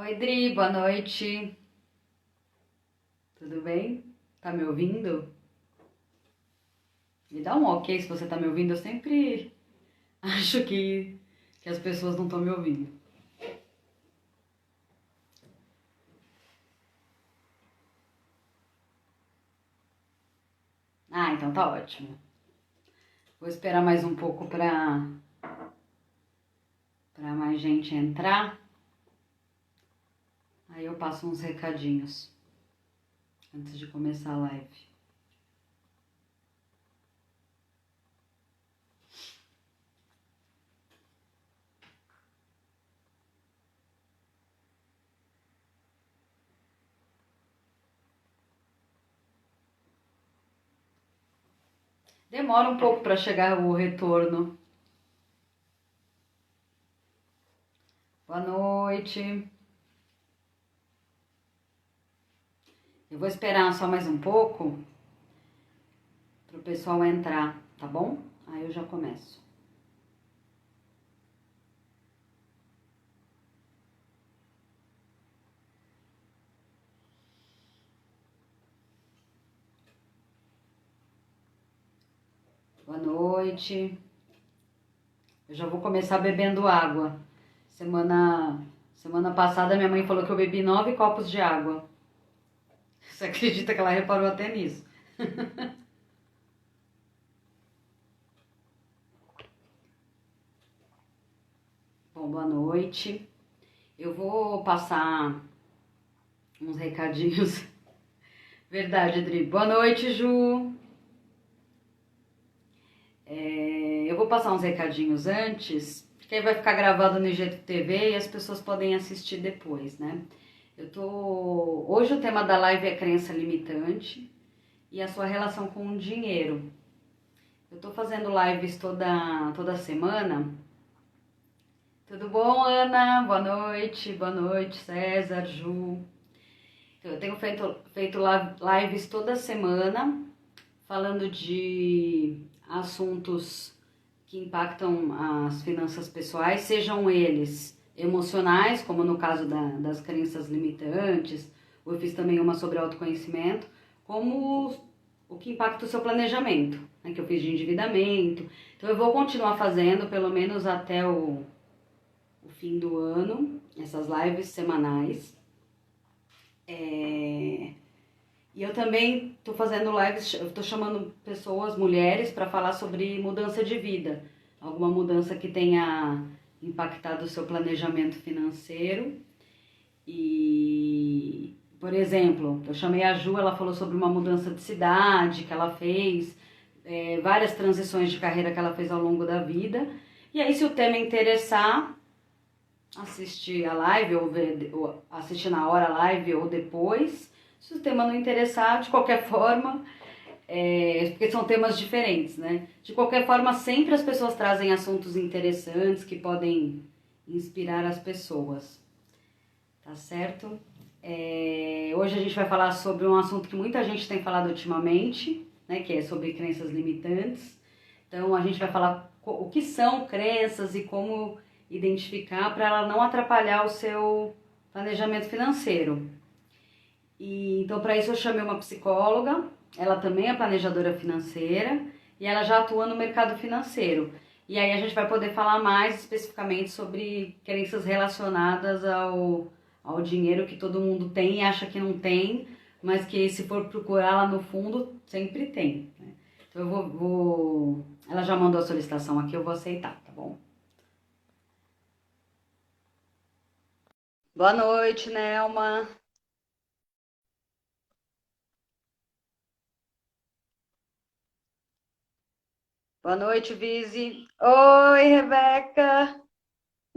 Oi, Dri, boa noite. Tudo bem? Tá me ouvindo? Me dá um ok se você tá me ouvindo. Eu sempre acho que as pessoas não estão me ouvindo. Ah, então tá ótimo. Vou esperar mais um pouco para mais gente entrar. Aí eu passo uns recadinhos antes de começar a live. Demora um pouco para chegar o retorno. Boa noite. Eu vou esperar só mais um pouco para o pessoal entrar, tá bom? Aí eu já começo. Boa noite. Eu já vou começar bebendo água. Semana passada minha mãe falou que eu bebi 9 copos de água. Você acredita que ela reparou até nisso? Bom, boa noite. Eu vou passar uns recadinhos. Verdade, Adri. Boa noite, Ju. Eu vou passar uns recadinhos antes, porque aí vai ficar gravado no IGTV e as pessoas podem assistir depois, né? Hoje o tema da live é crença limitante e a sua relação com o dinheiro. Eu tô fazendo lives toda semana. Tudo bom, Ana? Boa noite, César, Ju. Então, eu tenho feito lives toda semana, falando de assuntos que impactam as finanças pessoais, sejam eles emocionais, como no caso das crenças limitantes, ou eu fiz também uma sobre autoconhecimento, como o que impacta o seu planejamento, né, que eu fiz de endividamento. Então eu vou continuar fazendo pelo menos até o fim do ano, essas lives semanais. E eu também estou fazendo lives, eu estou chamando pessoas, mulheres, para falar sobre mudança de vida. Alguma mudança que tenha impactado o seu planejamento financeiro. E, por exemplo, eu chamei a Ju, ela falou sobre uma mudança de cidade que ela fez, várias transições de carreira que ela fez ao longo da vida. E aí, se o tema interessar, assistir a live ou assistir na hora a live ou depois. Se o tema não interessar, de qualquer forma, porque são temas diferentes, né? De qualquer forma, sempre as pessoas trazem assuntos interessantes que podem inspirar as pessoas, tá certo? Hoje a gente vai falar sobre um assunto que muita gente tem falado ultimamente, né? Que é sobre crenças limitantes. Então a gente vai falar o que são crenças e como identificar para ela não atrapalhar o seu planejamento financeiro. E então para isso eu chamei uma psicóloga, ela também é planejadora financeira e ela já atua no mercado financeiro. E aí a gente vai poder falar mais especificamente sobre crenças relacionadas ao dinheiro que todo mundo tem e acha que não tem, mas que se for procurar lá no fundo sempre tem, né? Então ela já mandou a solicitação aqui, eu vou aceitar, tá bom? Boa noite, Nelma. Boa noite, Vise. Oi, Rebeca.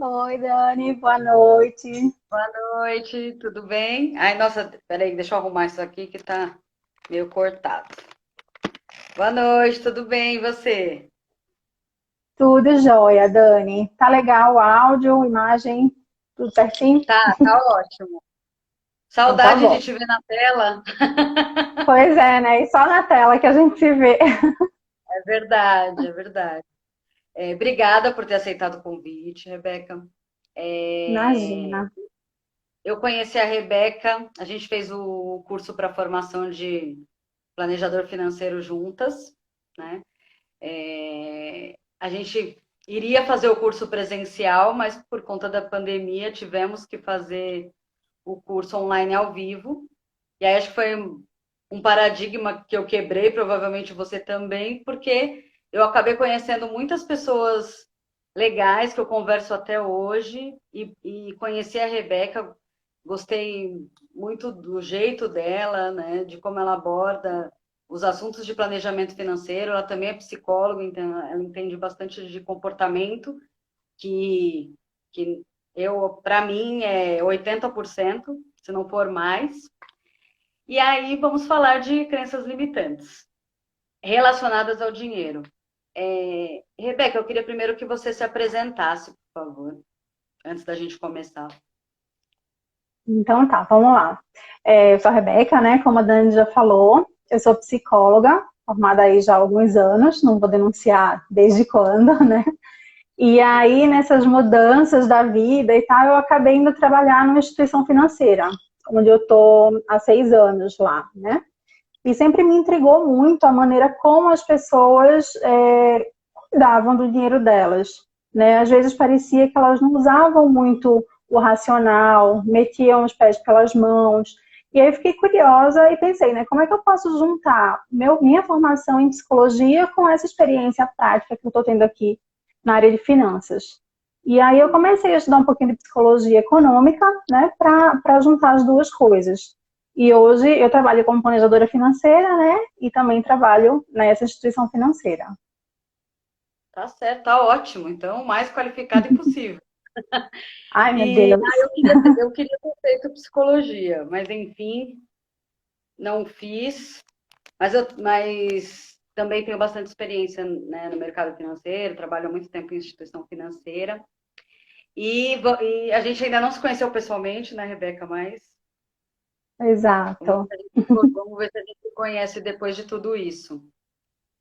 Oi, Dani, boa noite. Boa noite, tudo bem? Ai, nossa, peraí, deixa eu arrumar isso aqui que tá meio cortado. Boa noite, tudo bem? E você? Tudo jóia, Dani. Tá legal o áudio, imagem, tudo certinho? Tá ótimo. Então tá Saudade de bom. te ver na tela. Pois é, né? E só na tela que a gente se vê. É verdade, é verdade. Obrigada por ter aceitado o convite, Rebeca. É, Imagina. Eu conheci a Rebeca, a gente fez o curso para formação de planejador financeiro juntas, né? A gente iria fazer o curso presencial, mas por conta da pandemia tivemos que fazer o curso online ao vivo. E aí acho que foi um paradigma que eu quebrei, provavelmente você também, porque eu acabei conhecendo muitas pessoas legais que eu converso até hoje e conheci a Rebeca, gostei muito do jeito dela, né, de como ela aborda os assuntos de planejamento financeiro. Ela também é psicóloga, então ela entende bastante de comportamento, que, que para mim, é 80%, se não for mais. E aí vamos falar de crenças limitantes relacionadas ao dinheiro. Rebeca, eu queria primeiro que você se apresentasse, por favor, antes da gente começar. Então tá, vamos lá. Eu sou a Rebeca, né? Como a Dani já falou, eu sou psicóloga, formada aí já há alguns anos, não vou denunciar desde quando, né? E aí, nessas mudanças da vida e tal, eu acabei indo trabalhar numa instituição financeira, onde eu estou há 6 anos lá, né? E sempre me intrigou muito a maneira como as pessoas cuidavam do dinheiro delas, né? Às vezes parecia que elas não usavam muito o racional, metiam os pés pelas mãos. E aí eu fiquei curiosa e pensei, né? Como é que eu posso juntar minha formação em psicologia com essa experiência prática que eu estou tendo aqui na área de finanças? E aí eu comecei a estudar um pouquinho de psicologia econômica, né? Para juntar as duas coisas. E hoje eu trabalho como planejadora financeira, né? E também trabalho nessa instituição financeira. Tá certo, tá ótimo. Então, o mais qualificado impossível. Ai, meu E Deus. eu queria ter feito psicologia, mas enfim, não fiz. Mas também tenho bastante experiência, né, no mercado financeiro, trabalho há muito tempo em instituição financeira. E a gente ainda não se conheceu pessoalmente, né, Rebeca? Mas Exato. vamos ver se a gente se conhece depois de tudo isso.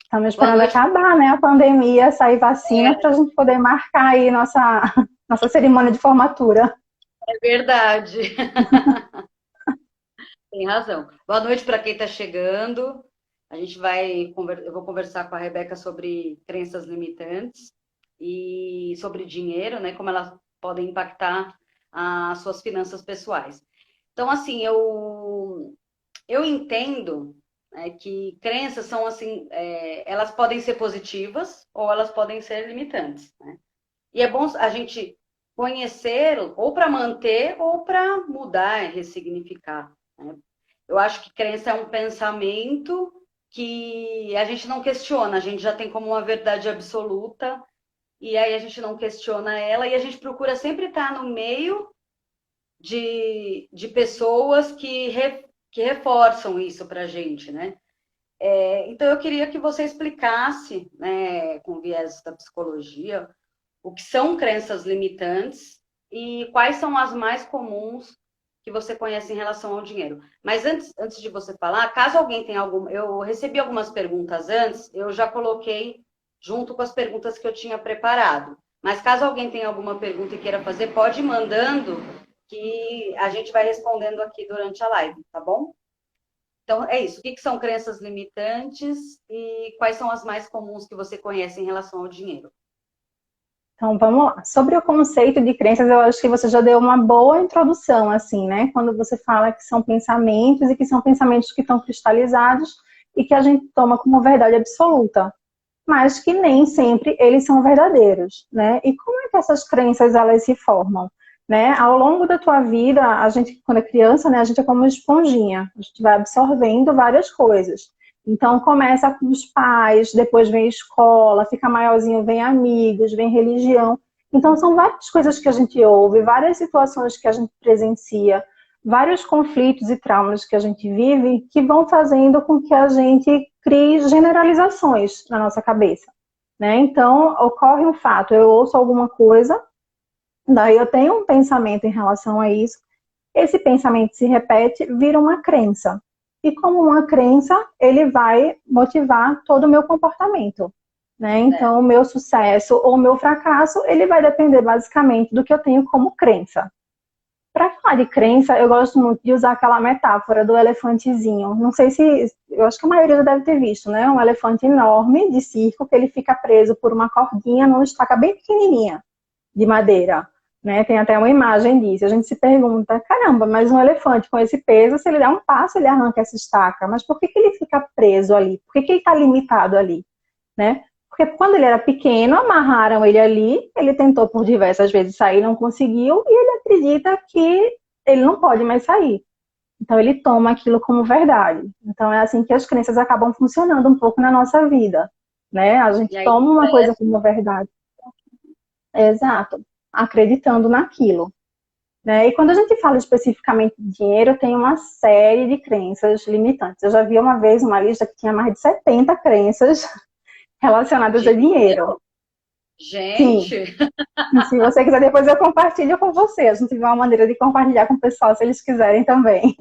Estamos Boa esperando noite. acabar, né, a pandemia, sair vacina para a gente poder marcar aí nossa cerimônia de formatura. É verdade, tem razão. Boa noite para quem está chegando. Eu vou conversar com a Rebeca sobre crenças limitantes e sobre dinheiro, né? Como elas podem impactar as suas finanças pessoais. Então, assim, eu entendo, né, que crenças são assim, elas podem ser positivas ou elas podem ser limitantes, né? E é bom a gente conhecer ou para manter ou para mudar, ressignificar, né? Eu acho que crença é um pensamento que a gente não questiona, a gente já tem como uma verdade absoluta, e aí a gente não questiona ela, e a gente procura sempre estar no meio de pessoas que reforçam isso para a gente, né? Então eu queria que você explicasse, né, com viés da psicologia, o que são crenças limitantes e quais são as mais comuns que você conhece em relação ao dinheiro. Mas antes de você falar, caso alguém tenha alguma. Eu recebi algumas perguntas antes, eu já coloquei junto com as perguntas que eu tinha preparado. Mas caso alguém tenha alguma pergunta e queira fazer, pode ir mandando, que a gente vai respondendo aqui durante a live, tá bom? Então, é isso. O que são crenças limitantes e quais são as mais comuns que você conhece em relação ao dinheiro? Então, vamos lá. Sobre o conceito de crenças, eu acho que você já deu uma boa introdução, assim, né? Quando você fala que são pensamentos e que são pensamentos que estão cristalizados e que a gente toma como verdade absoluta, mas que nem sempre eles são verdadeiros, né? E como é que essas crenças elas se formam? Né? Ao longo da tua vida, a gente, quando é criança, né, a gente é como uma esponjinha, a gente vai absorvendo várias coisas. Então, começa com os pais, depois vem a escola, fica maiorzinho, vem amigos, vem religião. Então, são várias coisas que a gente ouve, várias situações que a gente presencia, vários conflitos e traumas que a gente vive que vão fazendo com que a gente crie generalizações na nossa cabeça. Né? Então, ocorre um fato, eu ouço alguma coisa, daí eu tenho um pensamento em relação a isso, esse pensamento se repete, vira uma crença. E como uma crença, ele vai motivar todo o meu comportamento. Né? Então, o meu sucesso ou o meu fracasso, ele vai depender basicamente do que eu tenho como crença. para falar de crença, eu gosto muito de usar aquela metáfora do elefantezinho. Não sei se, eu acho que a maioria já deve ter visto, né? Um elefante enorme de circo que ele fica preso por uma cordinha numa estaca bem pequenininha de madeira, né? Tem até uma imagem disso. A gente se pergunta, caramba, mas um elefante com esse peso, se ele der um passo, ele arranca essa estaca. Mas por que que ele fica preso ali? Por que que ele está limitado ali, né? Porque quando ele era pequeno, amarraram ele ali, ele tentou por diversas vezes sair, não conseguiu, e ele acredita que ele não pode mais sair. Então ele toma aquilo como verdade. Então é assim que as crenças acabam funcionando um pouco na nossa vida, né? A gente E aí, toma uma coisa como verdade. Exato. Acreditando naquilo, né? E quando a gente fala especificamente de dinheiro, tem uma série de crenças limitantes. Eu já vi uma vez uma lista que tinha mais de 70 crenças relacionadas a dinheiro. Sim. gente, E se você quiser, depois eu compartilho com você. A gente tiver uma maneira de compartilhar com o pessoal, se eles quiserem também.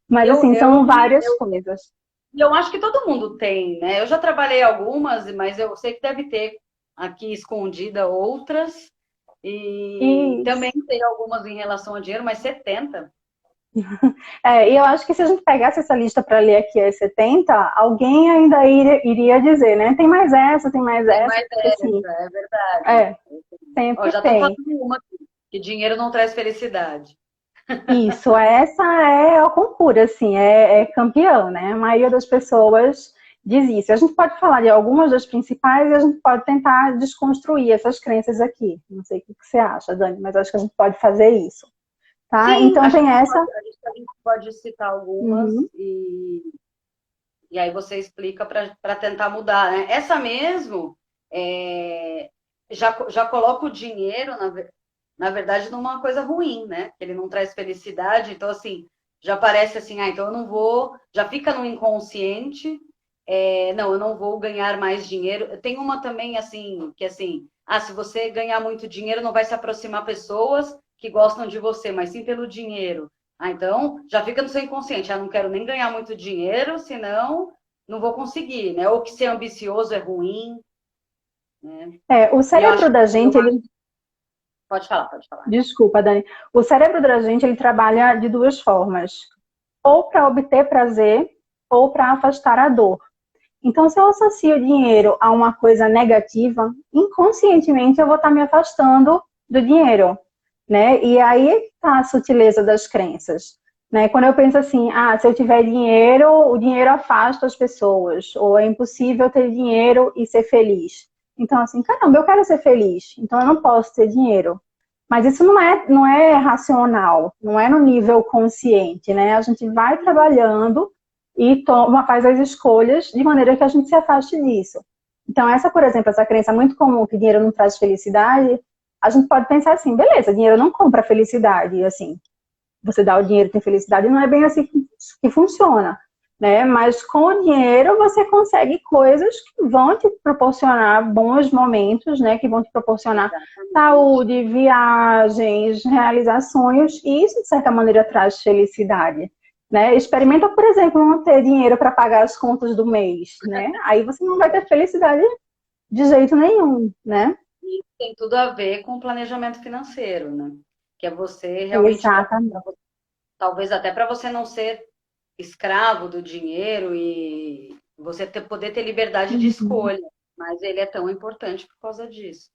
Mas, assim, são várias coisas. eu acho que todo mundo tem, né? Eu já trabalhei algumas, mas eu sei que deve ter aqui escondida outras. E Isso. também tem algumas em relação a dinheiro, mas 70. E eu acho que se a gente pegasse essa lista para ler aqui as 70, alguém ainda iria dizer, né? Tem mais essa, tem mais essa. Mais essa, assim. é verdade. Sempre já tem. tô falando uma aqui, que dinheiro não traz felicidade. Isso, essa é a concura, assim, é campeã, né? A maioria das pessoas diz isso. A gente pode falar de algumas das principais e a gente pode tentar desconstruir essas crenças aqui. Não sei o que você acha, Dani, mas acho que a gente pode fazer isso. Tá? Sim, então tem essa. A gente pode citar algumas e aí você explica para tentar mudar, né? Essa mesmo, já coloca o dinheiro, na verdade, numa coisa ruim, né? Ele não traz felicidade, então, assim, já parece assim, então eu não vou, já fica no inconsciente, não, eu não vou ganhar mais dinheiro. Tem uma também, assim, que assim, se você ganhar muito dinheiro, não vai se aproximar pessoas que gostam de você, mas sim pelo dinheiro. Então, já fica no seu inconsciente, não quero nem ganhar muito dinheiro, senão não vou conseguir, né? Ou que ser ambicioso é ruim, né? O cérebro da gente, ele... Pode falar, pode falar. Desculpa, Dani. O cérebro da gente, ele trabalha de duas formas. Ou para obter prazer, ou para afastar a dor. Então, se eu associo o dinheiro a uma coisa negativa, inconscientemente eu vou estar me afastando do dinheiro, né? E aí está a sutileza das crenças, né? Quando eu penso assim, se eu tiver dinheiro, o dinheiro afasta as pessoas, ou é impossível ter dinheiro e ser feliz. Então, assim, caramba, eu quero ser feliz, então eu não posso ter dinheiro. Mas isso não é racional, não é no nível consciente, né? A gente vai trabalhando e faz as escolhas de maneira que a gente se afaste disso. Então, por exemplo, essa crença muito comum que dinheiro não traz felicidade, a gente pode pensar assim, beleza, dinheiro não compra felicidade, assim, você dá o dinheiro tem felicidade, não é bem assim que funciona, né? Mas com o dinheiro você consegue coisas que vão te proporcionar bons momentos, né? Que vão te proporcionar saúde, viagens, realizações, e isso de certa maneira traz felicidade. Né? Experimenta, por exemplo, não ter dinheiro para pagar as contas do mês, né? Aí você não vai ter felicidade de jeito nenhum, né? E tem tudo a ver com planejamento financeiro, né? Que é você realmente, talvez até para você não ser escravo do dinheiro e você poder ter liberdade de escolha, mas ele é tão importante por causa disso.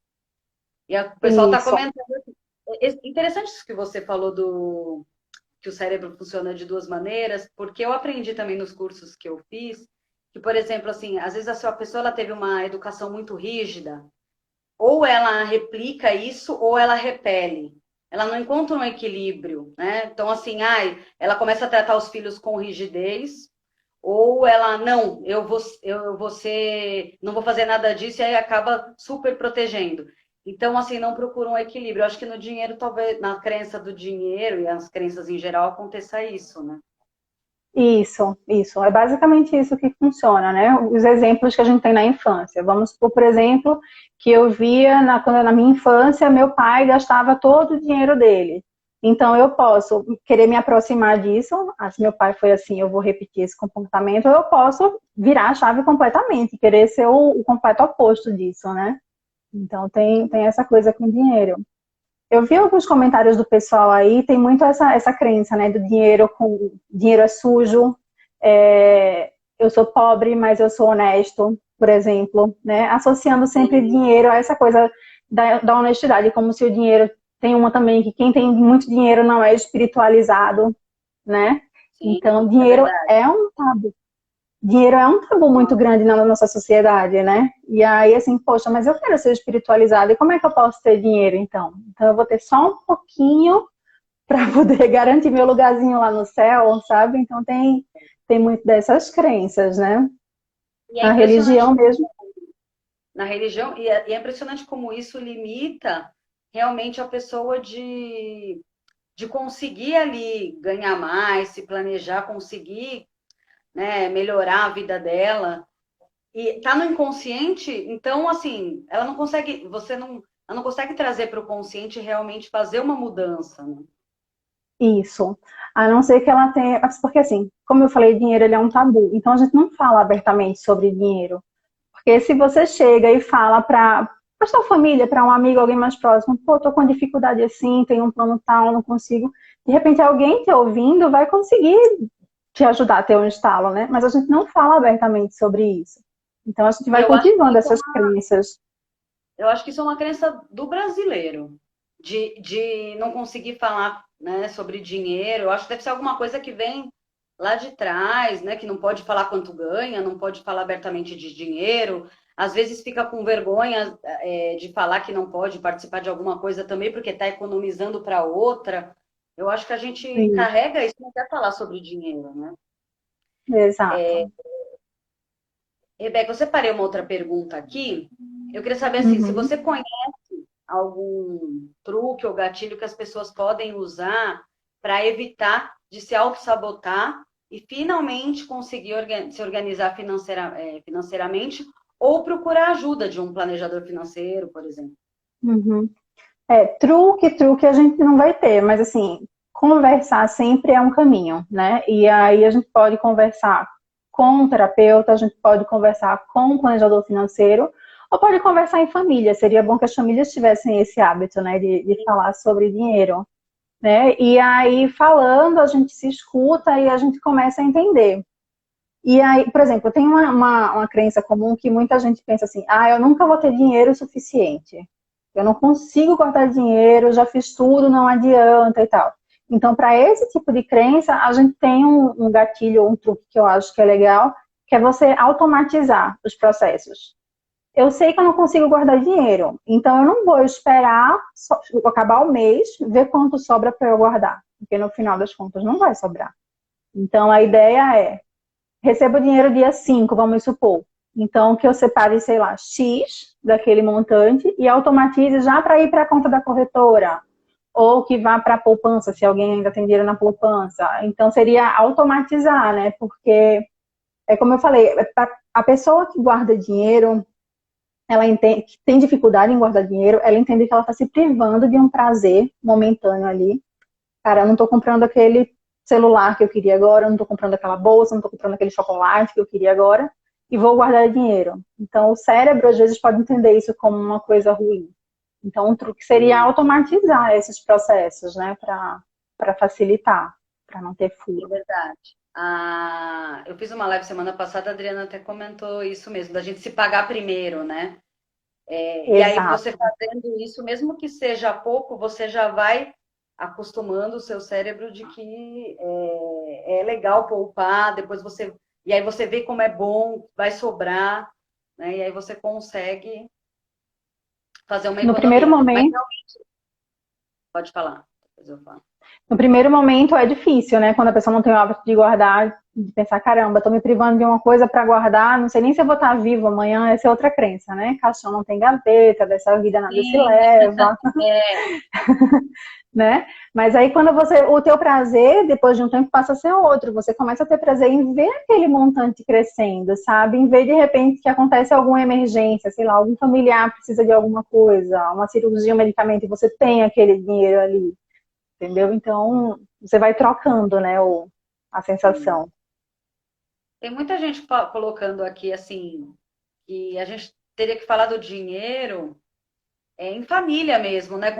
E o pessoal está comentando aqui. Interessante isso que você falou que o cérebro funciona de duas maneiras, porque eu aprendi também nos cursos que eu fiz, que, por exemplo, assim, às vezes a pessoa ela teve uma educação muito rígida, ou ela replica isso, ou ela repele. Ela não encontra um equilíbrio, né? Então, assim, ela começa a tratar os filhos com rigidez, ou ela, não, não vou fazer nada disso, e aí acaba super protegendo. Então, assim, não procura um equilíbrio. Eu acho que no dinheiro, talvez, na crença do dinheiro e as crenças em geral, aconteça isso, né? Isso. É basicamente isso que funciona, né? Os exemplos que a gente tem na infância. Vamos supor, por exemplo, que eu via, quando na minha infância, meu pai gastava todo o dinheiro dele. Então, eu posso querer me aproximar disso. Se meu pai foi assim, eu vou repetir esse comportamento. Ou eu posso virar a chave completamente, querer ser o completo oposto disso, né? Então, tem essa coisa com o dinheiro. Eu vi alguns comentários do pessoal aí, tem muito essa crença, né, do dinheiro é sujo, eu sou pobre, mas eu sou honesto, por exemplo, né, associando sempre Sim, dinheiro a essa coisa da honestidade, como se o dinheiro, tem uma também que quem tem muito dinheiro não é espiritualizado, né, sim, então é verdade. dinheiro é um tabu muito grande na nossa sociedade, né? E aí, assim, poxa, mas eu quero ser espiritualizada, e como é que eu posso ter dinheiro, então? Então eu vou ter só um pouquinho para poder garantir meu lugarzinho lá no céu, sabe? Então tem muito dessas crenças, né? E é A impressionante religião mesmo. na religião, e é impressionante como isso limita realmente a pessoa de conseguir ali ganhar mais, se planejar, conseguir, né, melhorar a vida dela. E tá no inconsciente, então, assim, ela não consegue, ela não consegue trazer para o consciente realmente fazer uma mudança, né? Isso. A não ser que ela tenha. Porque, assim, como eu falei, dinheiro ele é um tabu. Então a gente não fala abertamente sobre dinheiro. Porque se você chega e fala para a sua família, para um amigo, alguém mais próximo, pô, tô com dificuldade assim, tenho um plano tal, não consigo. De repente alguém te ouvindo vai conseguir te ajudar a ter um estalo, né? Mas a gente não fala abertamente sobre isso. Então a gente E vai cultivando essas crenças. eu acho que isso é uma crença do brasileiro, de não conseguir falar, né, sobre dinheiro. Eu acho que deve ser alguma coisa que vem lá de trás, né, que não pode falar quanto ganha, não pode falar abertamente de dinheiro. Às vezes fica com vergonha, de falar que não pode participar de alguma coisa também, porque está economizando para outra. Eu acho que a gente Isso, carrega isso, não quer falar sobre dinheiro, né? exato. Rebeca, eu separei uma outra pergunta aqui. Eu queria saber assim, se Uhum. você conhece algum truque ou gatilho que as pessoas podem usar para evitar de se auto-sabotar e finalmente conseguir se organizar financeiramente ou procurar ajuda de um planejador financeiro, por exemplo. Uhum. Truque a gente não vai ter, mas assim, conversar sempre é um caminho, né? E aí a gente pode conversar com um terapeuta, a gente pode conversar com um planejador financeiro, ou pode conversar em família. Seria bom que as famílias tivessem esse hábito, né, de falar sobre dinheiro, né? E aí, falando, a gente se escuta e a gente começa a entender. E aí, por exemplo, tem uma crença comum que muita gente pensa assim, eu nunca vou ter dinheiro suficiente. Eu não consigo guardar dinheiro, já fiz tudo, não adianta e tal. Então, para esse tipo de crença, a gente tem um gatilho, um truque que eu acho que é legal, que é você automatizar os processos. Eu sei que eu não consigo guardar dinheiro, então eu não vou esperar acabar o mês, ver quanto sobra para eu guardar, porque no final das contas não vai sobrar. Então, a ideia é recebo dinheiro dia 5, vamos supor. Então, que eu separe, sei lá, X daquele montante e automatize já para ir para a conta da corretora. Ou que vá para a poupança, se alguém ainda tem dinheiro na poupança. Então, seria automatizar, né? Porque, é como eu falei, a pessoa que guarda dinheiro, ela entende, que tem dificuldade em guardar dinheiro, ela entende que ela está se privando de um prazer momentâneo ali. Cara, eu não estou comprando aquele celular que eu queria agora, eu não estou comprando aquela bolsa, não estou comprando aquele chocolate que eu queria agora, e vou guardar dinheiro. Então, o cérebro, às vezes, pode entender isso como uma coisa ruim. Então, um truque seria Sim, automatizar esses processos, né, para facilitar, para não ter é furo. verdade. Eu fiz uma live semana passada, a Adriana até comentou isso mesmo, da gente se pagar primeiro, né? E aí você Exato. fazendo isso, mesmo que seja pouco, você já vai acostumando o seu cérebro de que é legal poupar, depois você. E aí você vê como é bom, vai sobrar, né? E aí você consegue fazer uma No primeiro economia. Mas momento, não, pode falar, depois eu falo. No primeiro momento é difícil, né? Quando a pessoa não tem o hábito de guardar, de pensar, caramba, tô me privando de uma coisa para guardar, não sei nem se eu vou estar vivo amanhã, essa é outra crença, né? Caixão não tem gaveta, dessa vida nada se Sim, leva, é, né? Mas aí quando o teu prazer, depois de um tempo, passa a ser outro. Você começa a ter prazer em ver aquele montante crescendo, sabe? Em ver de repente que acontece alguma emergência, sei lá, algum familiar precisa de alguma coisa, uma cirurgia, um medicamento, e você tem aquele dinheiro ali, entendeu? Então, você vai trocando, né, a sim. sensação. Tem muita gente colocando aqui assim que a gente teria que falar do dinheiro em família mesmo, né?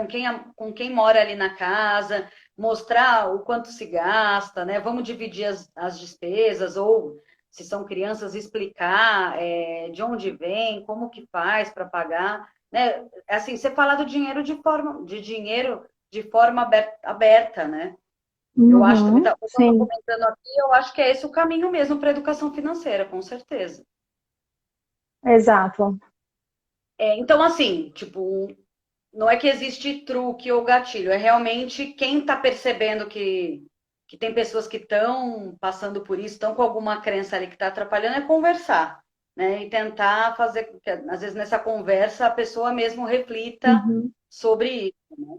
Com quem mora ali na casa, mostrar o quanto se gasta, né? Vamos dividir as despesas, ou se são crianças, explicar de onde vem, como que faz para pagar, né? Assim, você falar do dinheiro de forma aberta, né? Eu acho também, Uhum, tá, o que eu estou sim, comentando aqui, eu acho que é esse o caminho mesmo para a educação financeira, com certeza. exato. Então, assim, tipo, não é que existe truque ou gatilho, é realmente quem está percebendo que tem pessoas que estão passando por isso, estão com alguma crença ali que está atrapalhando, é conversar, né? E tentar fazer com que, às vezes, nessa conversa, a pessoa mesmo reflita Uhum. sobre isso, né?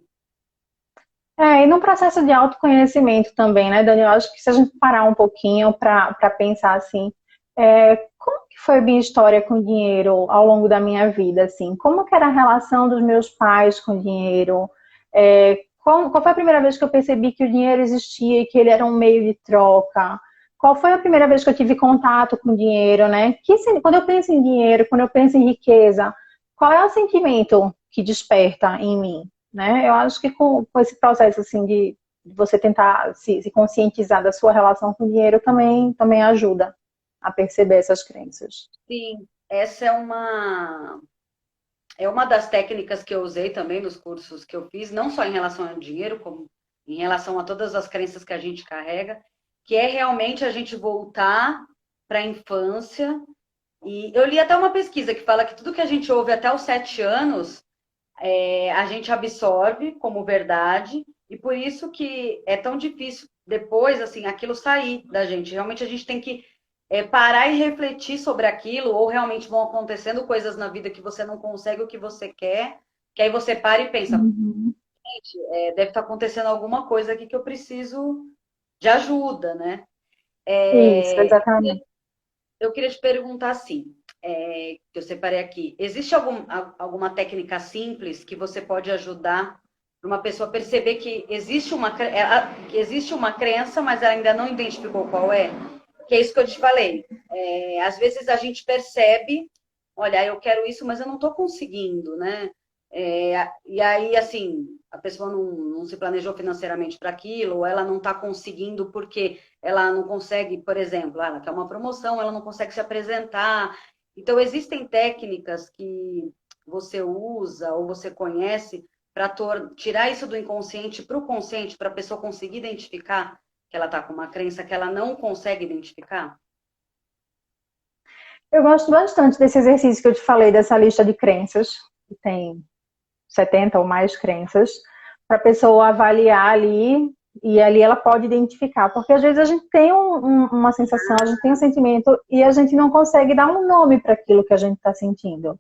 E no processo de autoconhecimento também, né, Daniel? Acho que se a gente parar um pouquinho para pensar assim, como que foi a minha história com o dinheiro ao longo da minha vida, assim? Como que era a relação dos meus pais com o dinheiro? Qual foi a primeira vez que eu percebi que o dinheiro existia e que ele era um meio de troca? Qual foi a primeira vez que eu tive contato com o dinheiro, né? Quando eu penso em dinheiro, quando eu penso em riqueza, qual é o sentimento que desperta em mim? Né? Eu acho que com esse processo assim de você tentar se conscientizar da sua relação com o dinheiro também ajuda a perceber essas crenças. Sim, essa é uma das técnicas que eu usei também nos cursos que eu fiz, não só em relação ao dinheiro, como em relação a todas as crenças que a gente carrega, que é realmente a gente voltar para a infância. E eu li até uma pesquisa que fala que tudo que a gente ouve até os 7 anos, a gente absorve como verdade, e por isso que é tão difícil depois, assim, aquilo sair da gente. Realmente a gente tem que parar e refletir sobre aquilo, ou realmente vão acontecendo coisas na vida que você não consegue o que você quer, que aí você para e pensa, Uhum. deve estar acontecendo alguma coisa aqui que eu preciso de ajuda, né? Isso, É, exatamente. eu queria te perguntar assim, que eu separei aqui, existe alguma técnica simples que você pode ajudar uma pessoa a perceber que existe uma crença, mas ela ainda não identificou qual é? Que é isso que eu te falei. Às vezes a gente percebe, olha, eu quero isso, mas eu não estou conseguindo, né? E aí, assim, a pessoa não se planejou financeiramente para aquilo, ou ela não está conseguindo porque ela não consegue, por exemplo, ela quer uma promoção, ela não consegue se apresentar. Então, existem técnicas que você usa ou você conhece para tirar isso do inconsciente para o consciente, para a pessoa conseguir identificar que ela está com uma crença que ela não consegue identificar? Eu gosto bastante desse exercício que eu te falei, dessa lista de crenças, que tem 70 ou mais crenças, para a pessoa avaliar ali, e ali ela pode identificar, porque às vezes a gente tem uma sensação, a gente tem um sentimento e a gente não consegue dar um nome para aquilo que a gente está sentindo.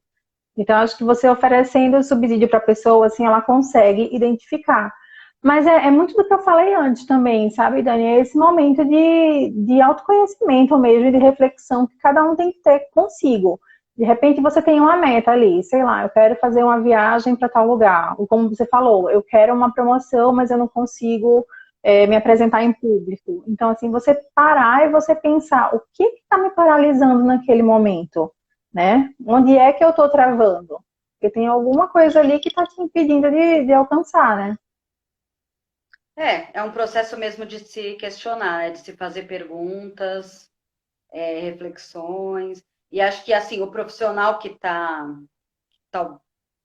Então, acho que você oferecendo o subsídio para a pessoa, assim, ela consegue identificar. Mas é muito do que eu falei antes também, sabe, Dani? É esse momento de autoconhecimento mesmo, de reflexão que cada um tem que ter consigo. De repente você tem uma meta ali, sei lá, eu quero fazer uma viagem para tal lugar. Ou como você falou, eu quero uma promoção, mas eu não consigo me apresentar em público. Então, assim, você parar e você pensar o que está me paralisando naquele momento, né? Onde é que eu estou travando? Porque tem alguma coisa ali que está te impedindo de alcançar, né? É um processo mesmo de se questionar, né? De se fazer perguntas, reflexões. E acho que assim, o profissional que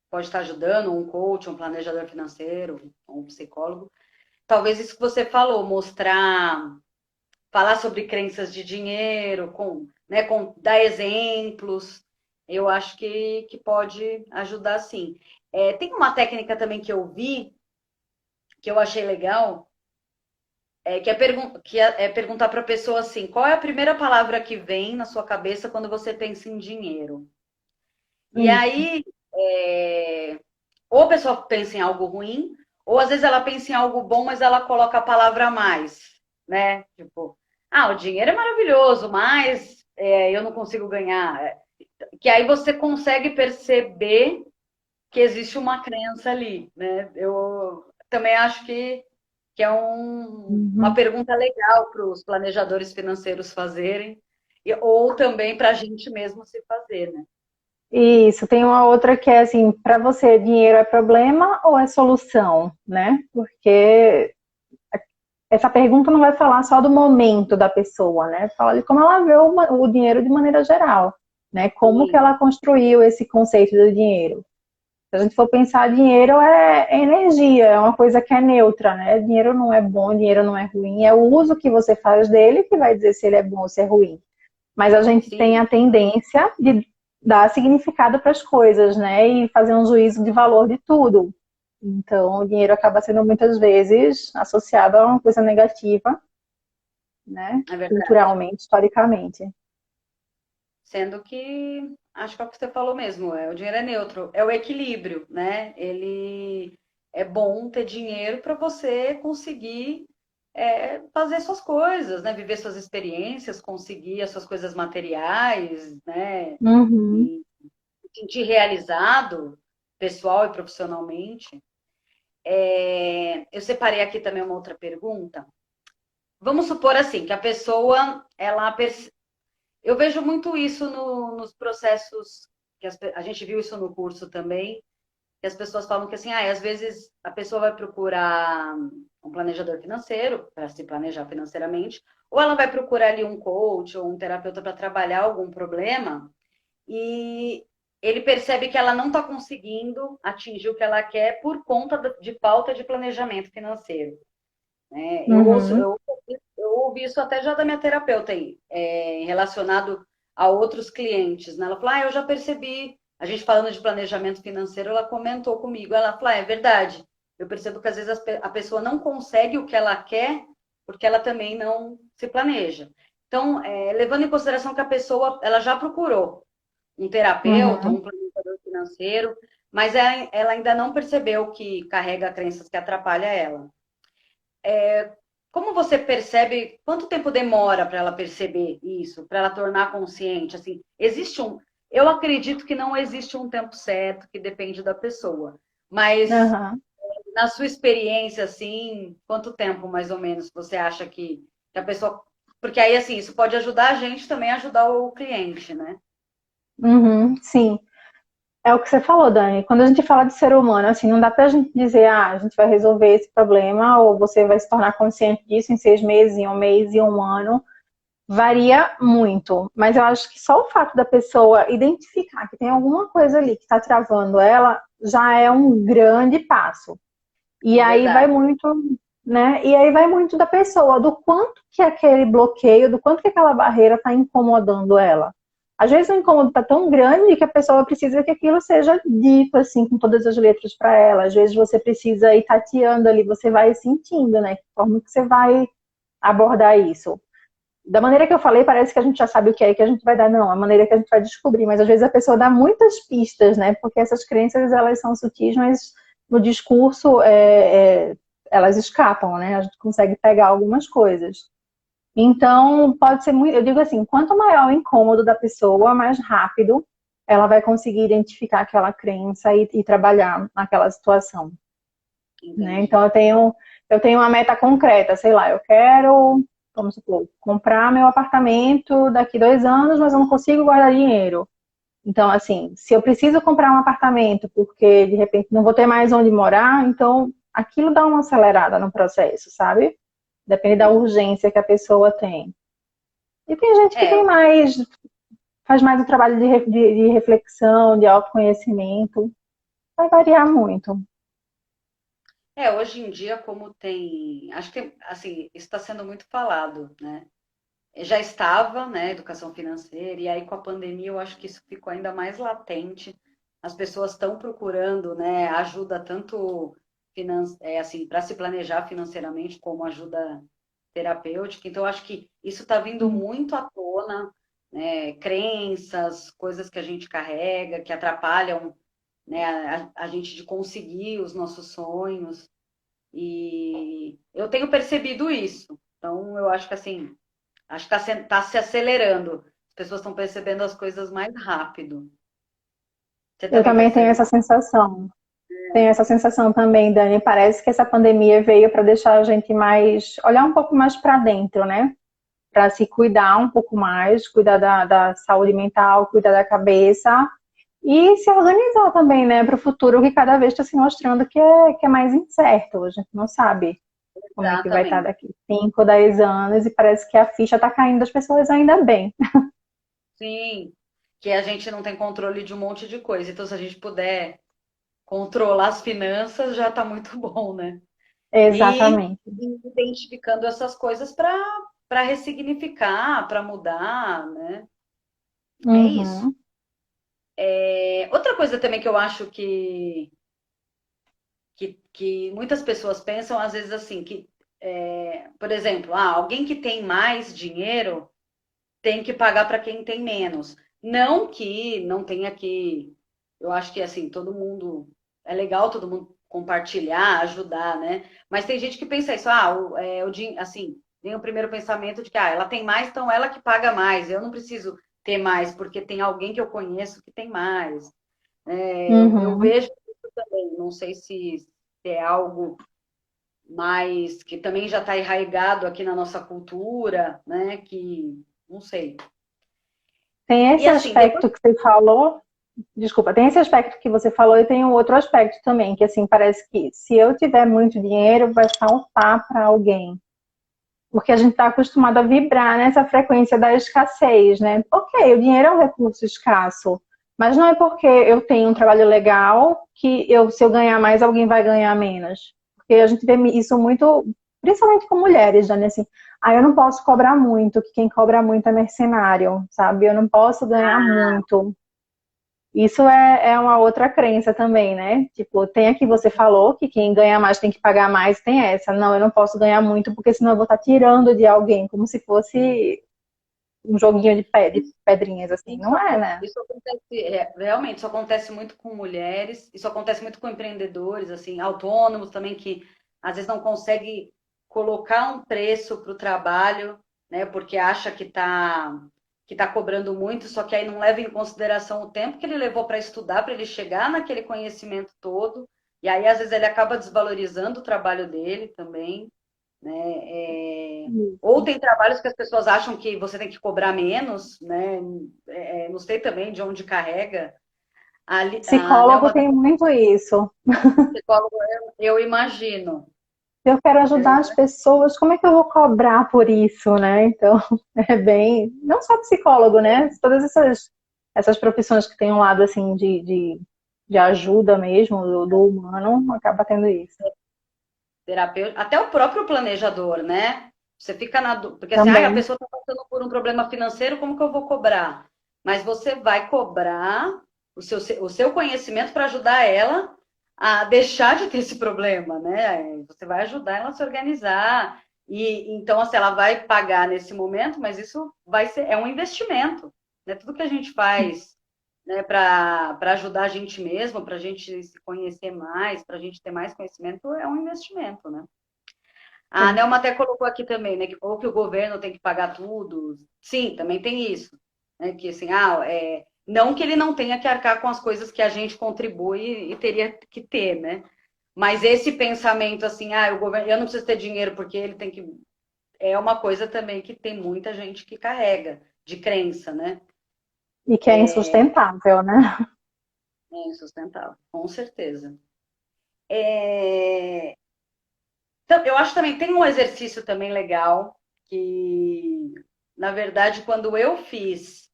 pode estar ajudando, um coach, um planejador financeiro, um psicólogo, talvez isso que você falou, falar sobre crenças de dinheiro, né, dar exemplos, eu acho que pode ajudar sim. Tem uma técnica também que eu vi, que eu achei legal, que é perguntar para a pessoa assim, qual é a primeira palavra que vem na sua cabeça quando você pensa em dinheiro? E Isso. aí, ou a pessoa pensa em algo ruim, ou às vezes ela pensa em algo bom, mas ela coloca a palavra a mais, né? Tipo, o dinheiro é maravilhoso, mas eu não consigo ganhar. Que aí você consegue perceber que existe uma crença ali, né? Eu também acho que é uma Uhum. pergunta legal para os planejadores financeiros fazerem, ou também para a gente mesmo se fazer, né? Isso, tem uma outra que é assim, para você, dinheiro é problema ou é solução, né? Porque essa pergunta não vai falar só do momento da pessoa, né? Fala de como ela vê o dinheiro de maneira geral, né? Como que Sim, ela construiu esse conceito do dinheiro. Se a gente for pensar, dinheiro é energia, é uma coisa que é neutra, né? Dinheiro não é bom, dinheiro não é ruim, é o uso que você faz dele que vai dizer se ele é bom ou se é ruim. Mas a gente tem sim, a tendência de dar significado para as coisas, né? E fazer um juízo de valor de tudo. Então, o dinheiro acaba sendo muitas vezes associado a uma coisa negativa, né? é verdade. Culturalmente, historicamente. Sendo que, acho que é o que você falou mesmo, o dinheiro é neutro, é o equilíbrio, né? Ele é bom ter dinheiro para você conseguir fazer suas coisas, né? Viver suas experiências, conseguir as suas coisas materiais, né? Uhum. E se sentir realizado, pessoal e profissionalmente. Eu separei aqui também uma outra pergunta. Vamos supor assim, que a pessoa, eu vejo muito isso nos processos, a gente viu isso no curso também, que as pessoas falam que assim, às vezes a pessoa vai procurar um planejador financeiro para se planejar financeiramente, ou ela vai procurar ali um coach ou um terapeuta para trabalhar algum problema, e ele percebe que ela não está conseguindo atingir o que ela quer por conta de falta de planejamento financeiro. Né? Uhum. Eu ouvi isso até já da minha terapeuta aí, relacionado a outros clientes. Né? Ela falou, eu já percebi, a gente falando de planejamento financeiro, ela comentou comigo, ela falou, é verdade, eu percebo que às vezes a pessoa não consegue o que ela quer porque ela também não se planeja. Então, levando em consideração que a pessoa ela já procurou um terapeuta, Uhum. um planejador financeiro, mas ela ainda não percebeu que carrega crenças que atrapalham ela. Como você percebe, quanto tempo demora para ela perceber isso, para ela tornar consciente? Assim, eu acredito que não existe um tempo certo, que depende da pessoa. Mas Uhum. na sua experiência, assim, quanto tempo mais ou menos você acha que a pessoa. Porque aí, assim, isso pode ajudar a gente também a ajudar o cliente, né? Uhum. Sim. É o que você falou, Dani. Quando a gente fala de ser humano, assim, não dá pra gente dizer, a gente vai resolver esse problema ou você vai se tornar consciente disso em 6 meses, em um mês, em um ano. Varia muito. Mas eu acho que só o fato da pessoa identificar que tem alguma coisa ali que está travando ela já é um grande passo. E É aí vai verdade. muito, né? E aí vai muito da pessoa, do quanto que aquele bloqueio, do quanto que aquela barreira está incomodando ela. Às vezes o incômodo está tão grande que a pessoa precisa que aquilo seja dito assim com todas as letras para ela. Às vezes você precisa ir tateando ali, você vai sentindo, né? Que forma que você vai abordar isso. Da maneira que eu falei, parece que a gente já sabe o que é que a gente vai dar. Não, a maneira que a gente vai descobrir. Mas às vezes a pessoa dá muitas pistas, né? Porque essas crenças, elas são sutis, mas no discurso elas escapam, né? A gente consegue pegar algumas coisas. Então, pode ser muito... Eu digo assim, quanto maior o incômodo da pessoa, mais rápido ela vai conseguir identificar aquela crença e trabalhar naquela situação. Né? Entendi. Então eu tenho uma meta concreta, sei lá, eu quero, vamos supor, comprar meu apartamento daqui 2 anos, mas eu não consigo guardar dinheiro. Então, assim, se eu preciso comprar um apartamento porque de repente não vou ter mais onde morar, então aquilo dá uma acelerada no processo, sabe? Depende da Sim. urgência que a pessoa tem. E tem gente que É, tem mais, faz mais o trabalho de reflexão, de autoconhecimento. Vai variar muito. hoje em dia, como tem. Acho que, assim, isso está sendo muito falado, né? Já estava, né, educação financeira, e aí com a pandemia eu acho que isso ficou ainda mais latente. As pessoas estão procurando, né, ajuda tanto assim, para se planejar financeiramente, como ajuda terapêutica. Então, eu acho que isso está vindo muito à tona, né, crenças, coisas que a gente carrega, que atrapalham, né, a gente de conseguir os nossos sonhos. E eu tenho percebido isso. Então, eu acho que assim, acho que tá se acelerando. As pessoas estão percebendo as coisas mais rápido. Você Eu também também tenho percebe? essa sensação. Tenho essa sensação também, Dani. Parece que essa pandemia veio para deixar a gente mais, olhar um pouco mais para dentro, né? Para se cuidar um pouco mais, cuidar da saúde mental, cuidar da cabeça E se organizar também, né, para o futuro, que cada vez está se mostrando que é mais incerto. A gente não sabe como é que vai estar Exatamente. daqui 5, 10 anos, e parece que a ficha está caindo das pessoas ainda bem. Sim, que a gente não tem controle de um monte de coisa. Então, se a gente puder controlar as finanças, já está muito bom, né? E Exatamente. identificando essas coisas para ressignificar, para mudar, né? É isso. Uhum. Outra coisa também que eu acho que muitas pessoas pensam, às vezes, assim, que, por exemplo, alguém que tem mais dinheiro tem que pagar para quem tem menos. Não que não tenha que. Eu acho que, assim, todo mundo. É legal todo mundo compartilhar, ajudar, né? Mas tem gente que pensa isso, assim, tem o primeiro pensamento de que, ela tem mais, então ela que paga mais. Eu não preciso ter mais, porque tem alguém que eu conheço que tem mais. Eu Uhum. vejo isso também, não sei se é algo mais que também já está enraizado aqui na nossa cultura, né? Que não sei. Tem E esse assim, depois. aspecto que você falou, desculpa, tem esse aspecto que você falou e tem um outro aspecto também, que assim, parece que se eu tiver muito dinheiro, vai faltar para alguém. Porque a gente está acostumado a vibrar nessa frequência da escassez, né? Ok, o dinheiro é um recurso escasso, mas não é porque eu tenho um trabalho legal que se eu ganhar mais, alguém vai ganhar menos. Porque a gente vê isso muito, principalmente com mulheres, né? Assim, eu não posso cobrar muito, que quem cobra muito é mercenário, sabe? Eu não posso ganhar muito. Isso é uma outra crença também, né? Tipo, tem aqui você falou que quem ganha mais tem que pagar mais, tem essa. Não, eu não posso ganhar muito porque senão eu vou estar tirando de alguém, como se fosse um joguinho de pedrinhas, assim. Isso, Não é, né? isso acontece, realmente, isso acontece muito com mulheres, isso acontece muito com empreendedores, assim, autônomos também, que às vezes não consegue colocar um preço para o trabalho, né, porque acha que tá cobrando muito, só que aí não leva em consideração o tempo que ele levou para estudar, para ele chegar naquele conhecimento todo, e aí às vezes ele acaba desvalorizando o trabalho dele também, né? Ou tem trabalhos que as pessoas acham que você tem que cobrar menos, né? Não sei também de onde carrega. A Psicólogo Nelma, tem muito isso. psicóloga, eu imagino. Se eu quero Eu ajudar as imagino. pessoas, como é que eu vou cobrar por isso, né? Então, é bem. Não só psicólogo, né? Todas essas profissões que têm um lado, assim, de ajuda mesmo, do humano, acaba tendo isso. Terapeuta, até o próprio planejador, né? Você fica porque assim, a Também. pessoa está passando por um problema financeiro, como que eu vou cobrar? Mas você vai cobrar o seu conhecimento para ajudar ela a deixar de ter esse problema, né? Você vai ajudar ela a se organizar. E então, assim, ela vai pagar nesse momento, mas isso é um investimento, né? Tudo que a gente faz, né, para ajudar a gente mesmo, para a gente se conhecer mais, para a gente ter mais conhecimento, é um investimento, né? A Sim. Nelma até colocou aqui também, né, ou que o governo tem que pagar tudo. Sim, também tem isso, né, que assim, não que ele não tenha que arcar com as coisas que a gente contribui e teria que ter, né? Mas esse pensamento assim, o governo, eu não preciso ter dinheiro porque ele tem que, é uma coisa também que tem muita gente que carrega de crença, né? E que é insustentável, né? É insustentável, com certeza. É, Então, eu acho também tem um exercício também legal que, na verdade, quando eu fiz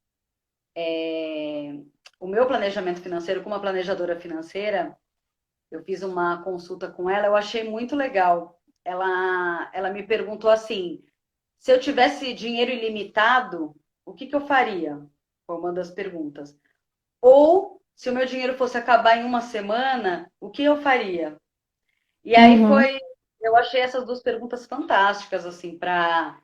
o meu planejamento financeiro com uma planejadora financeira, eu fiz uma consulta com ela, eu achei muito legal. Ela me perguntou assim: se eu tivesse dinheiro ilimitado, o que eu faria? Foi uma das perguntas. Ou se o meu dinheiro fosse acabar em uma semana, o que eu faria? E aí Uhum. eu achei essas duas perguntas fantásticas, assim, para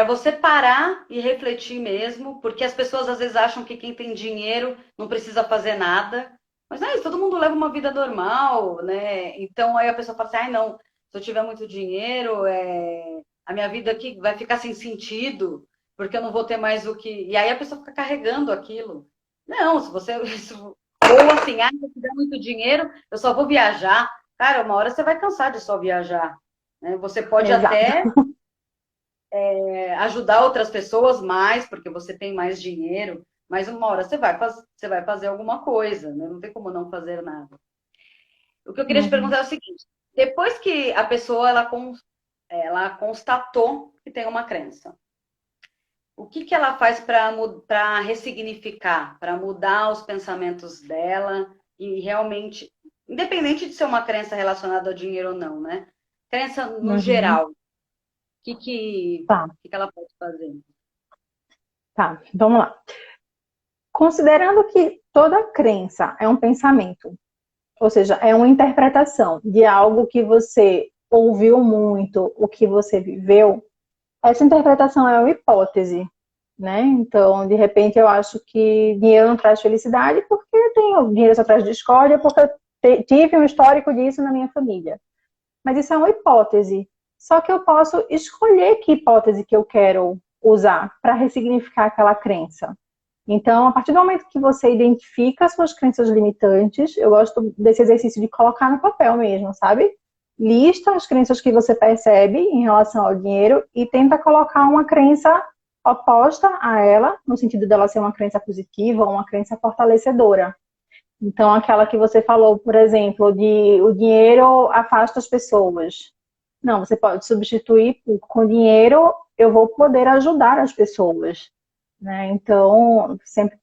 você parar e refletir mesmo, porque as pessoas às vezes acham que quem tem dinheiro não precisa fazer nada, mas não é isso, todo mundo leva uma vida normal, né? Então aí a pessoa fala assim, não, se eu tiver muito dinheiro, a minha vida aqui vai ficar sem sentido, porque eu não vou ter mais o que. E aí a pessoa fica carregando aquilo. Não, se você. Ou assim, se eu tiver muito dinheiro, eu só vou viajar. Cara, uma hora você vai cansar de só viajar. Né? Você pode Exato. até ajudar outras pessoas mais, porque você tem mais dinheiro, mas uma hora você vai fazer alguma coisa, né? Não tem como não fazer nada. O que eu queria te Uhum. perguntar é o seguinte: depois que a pessoa ela constatou que tem uma crença, o que que ela faz para ressignificar, para mudar os pensamentos dela e realmente, independente de ser uma crença relacionada ao dinheiro ou não, né? Crença no Uhum. geral, Tá, que ela pode fazer? tá. Vamos lá. Considerando que toda crença é um pensamento, ou seja, é uma interpretação de algo que você ouviu muito, o que você viveu, essa interpretação é uma hipótese, né? Então, de repente, eu acho que dinheiro não traz felicidade porque dinheiro só traz discórdia, porque eu tive um histórico disso na minha família. Mas isso é uma hipótese. Só que eu posso escolher que hipótese que eu quero usar para ressignificar aquela crença. Então, a partir do momento que você identifica as suas crenças limitantes, eu gosto desse exercício de colocar no papel mesmo, sabe? Lista as crenças que você percebe em relação ao dinheiro e tenta colocar uma crença oposta a ela, no sentido dela ser uma crença positiva ou uma crença fortalecedora. Então, aquela que você falou, por exemplo, de o dinheiro afasta as pessoas. Não, você pode substituir com dinheiro, eu vou poder ajudar as pessoas. Né? Então, sempre,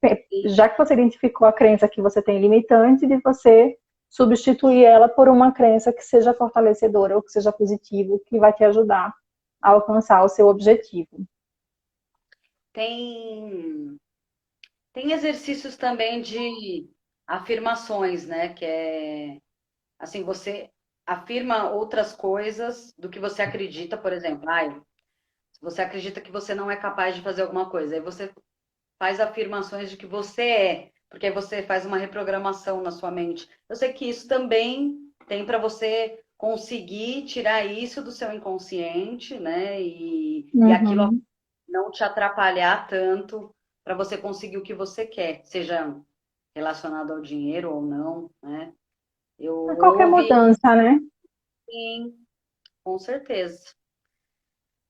já que você identificou a crença que você tem limitante, de você substituir ela por uma crença que seja fortalecedora ou que seja positivo, que vai te ajudar a alcançar o seu objetivo. Tem, tem exercícios também de afirmações, né? Que é assim, você afirma outras coisas do que você acredita, por exemplo. Ai, se você acredita que você não é capaz de fazer alguma coisa, aí você faz afirmações de que você é, porque aí você faz uma reprogramação na sua mente. Eu sei que isso também tem para você conseguir tirar isso do seu inconsciente, né? E aquilo Uhum. não te atrapalhar tanto para você conseguir o que você quer, seja relacionado ao dinheiro ou não, né? Eu A qualquer ouvi, mudança, né? sim, com certeza.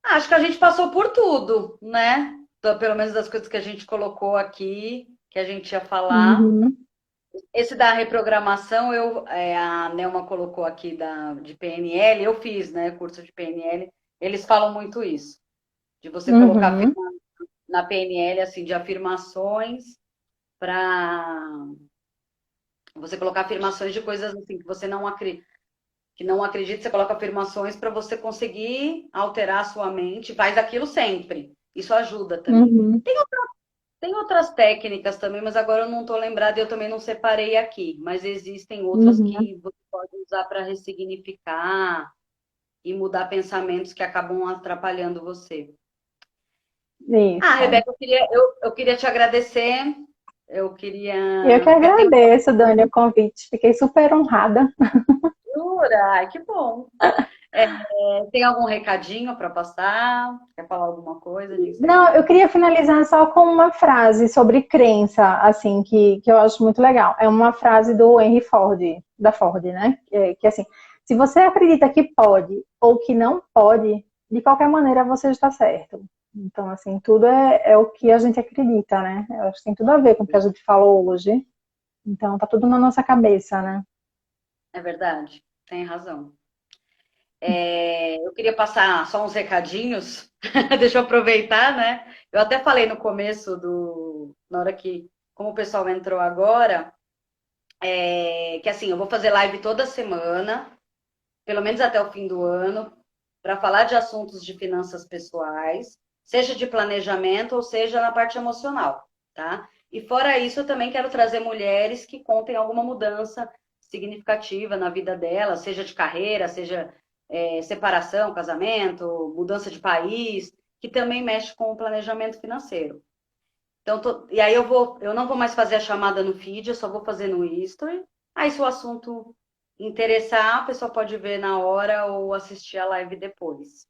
Acho que a gente passou por tudo, né? Pelo menos das coisas que a gente colocou aqui, que a gente ia falar. Uhum. Esse da reprogramação, a Nelma colocou aqui de PNL, eu fiz, né, curso de PNL. Eles falam muito isso, de você colocar Uhum. na PNL, assim, de afirmações para você colocar afirmações de coisas assim que não acredita, você coloca afirmações para você conseguir alterar a sua mente, faz aquilo sempre. Isso ajuda também. Uhum. Tem outras técnicas também, mas agora eu não estou lembrada e eu também não separei aqui. Mas existem outras Uhum. que você pode usar para ressignificar e mudar pensamentos que acabam atrapalhando você. Ah, Isso. Rebeca, eu queria te agradecer. Eu Eu que queria. Quer ter agradeço, Dani, o convite. Fiquei super honrada. uma. Ai, que bom. Tem algum recadinho para passar? Quer falar alguma coisa de Não, eu encerramento? queria finalizar só com uma frase sobre crença, assim, que eu acho muito legal. É uma frase do Henry Ford, da Ford, né? Que assim, se você acredita que pode ou que não pode, de qualquer maneira você está certo. Então, assim, tudo é o que a gente acredita, né? Eu acho que tem tudo a ver com o que a gente falou hoje. Então, tá tudo na nossa cabeça, né? É verdade, tem razão. Eu queria passar só uns recadinhos. Deixa eu aproveitar, né? Eu até falei no começo na hora que, como o pessoal entrou agora, que assim, eu vou fazer live toda semana, pelo menos até o fim do ano, para falar de assuntos de finanças pessoais, seja de planejamento ou seja na parte emocional, tá? E fora isso, eu também quero trazer mulheres que contem alguma mudança significativa na vida delas, seja de carreira, seja separação, casamento, mudança de país, que também mexe com o planejamento financeiro. Então, e aí eu não vou mais fazer a chamada no feed, eu só vou fazer no History. Aí, se o assunto interessar, a pessoa pode ver na hora ou assistir a live depois.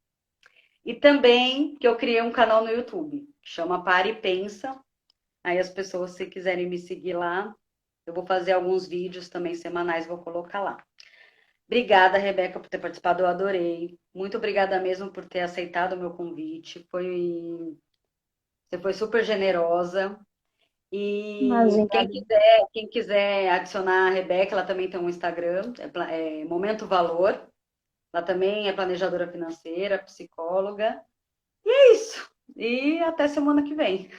E também que eu criei um canal no YouTube, que chama Pare e Pensa. Aí as pessoas, se quiserem me seguir lá, eu vou fazer alguns vídeos também semanais, vou colocar lá. Obrigada, Rebeca, por ter participado, eu adorei. Muito obrigada mesmo por ter aceitado o meu convite. Você foi super generosa. E Imagina. quem quiser adicionar a Rebeca, ela também tem um Instagram, é Momento Valor. Ela também é planejadora financeira, psicóloga. E é isso. E até semana que vem.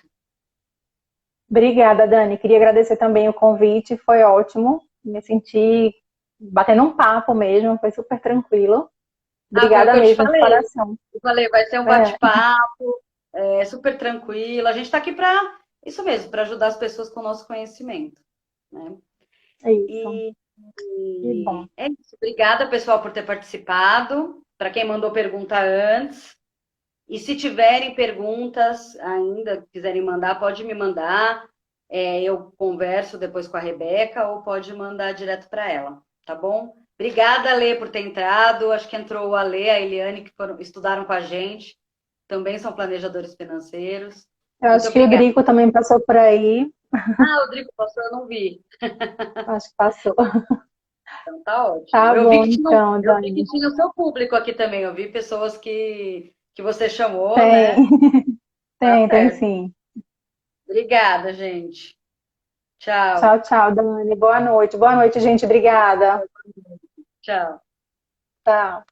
Obrigada, Dani. Queria agradecer também o convite, foi ótimo. Me senti batendo um papo mesmo, foi super tranquilo. Ah, foi o Obrigada que eu te mesmo, de falei. coração. Eu falei, vai ser um É, bate-papo, super tranquilo. A gente está aqui para isso mesmo, para ajudar as pessoas com o nosso conhecimento, né? é isso. E, Que bom. e é isso. Obrigada, pessoal, por ter participado. Para quem mandou pergunta antes. E se tiverem perguntas ainda, quiserem mandar, pode me mandar. Eu converso depois com a Rebeca ou pode mandar direto para ela, tá bom? Obrigada, Lê, por ter entrado. Acho que entrou a Lê, a Eliane, que estudaram com a gente. Também são planejadores financeiros. Eu Muito acho que o obrigada. Drico também passou por aí. Ah, o Rodrigo passou, eu não vi. Acho que passou. Então tá ótimo. Tá bom, então, Eu vi que Dani. tinha o seu público aqui também. Eu vi pessoas que você chamou, Tem, né? Tá tem certo. sim. Obrigada, gente. Tchau. Tchau, tchau, Dani. Boa noite. Boa noite, gente. Obrigada. Tchau. Tchau.